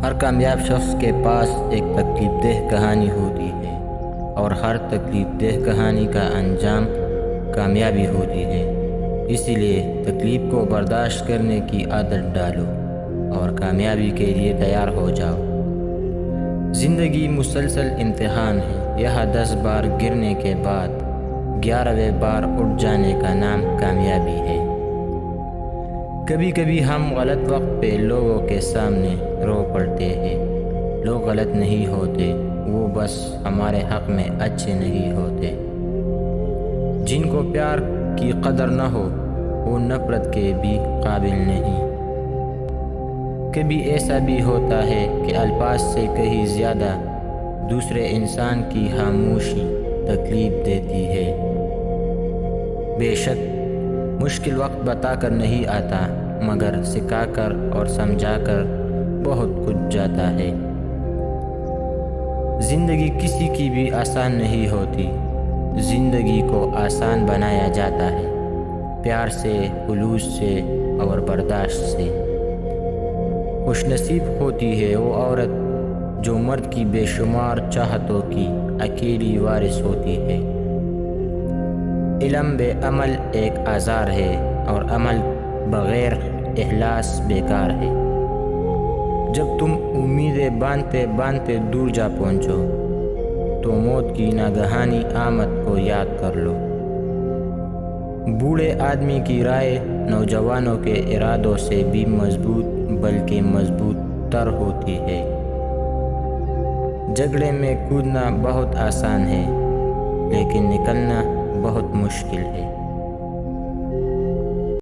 ہر کامیاب شخص کے پاس ایک تکلیف دہ کہانی ہوتی ہے اور ہر تکلیف دہ کہانی کا انجام کامیابی ہوتی ہے۔ اسی لیے تکلیف کو برداشت کرنے کی عادت ڈالو اور کامیابی کے لیے تیار ہو جاؤ۔ زندگی مسلسل امتحان ہے۔ یہاں 10 بار گرنے کے بعد 11ویں بار اٹھ جانے کا نام کامیابی ہے۔ کبھی کبھی ہم غلط وقت پہ لوگوں کے سامنے رو پڑتے ہیں۔ لوگ غلط نہیں ہوتے، وہ بس ہمارے حق میں اچھے نہیں ہوتے۔ جن کو پیار کی قدر نہ ہو وہ نفرت کے بھی قابل نہیں۔ کبھی ایسا بھی ہوتا ہے کہ الفاظ سے کہیں زیادہ دوسرے انسان کی خاموشی تکلیف دیتی ہے۔ بے شک مشکل وقت بتا کر نہیں آتا، مگر سکھا کر اور سمجھا کر بہت کچھ جاتا ہے۔ زندگی کسی کی بھی آسان نہیں ہوتی۔ زندگی کو آسان بنایا جاتا ہے پیار سے، خلوص سے اور برداشت سے۔ خوش نصیب ہوتی ہے وہ عورت جو مرد کی بے شمار چاہتوں کی اکیلی وارث ہوتی ہے۔ علم بے عمل ایک آزار ہے اور عمل بغیر اخلاص بیکار ہے۔ جب تم امیدیں باندھتے باندھتے دور جا پہنچو تو موت کی ناگہانی آمد کو یاد کر لو۔ بوڑھے آدمی کی رائے نوجوانوں کے ارادوں سے بھی مضبوط بلکہ مضبوط تر ہوتی ہے۔ جھگڑے میں کودنا بہت آسان ہے لیکن نکلنا بہت مشکل ہے۔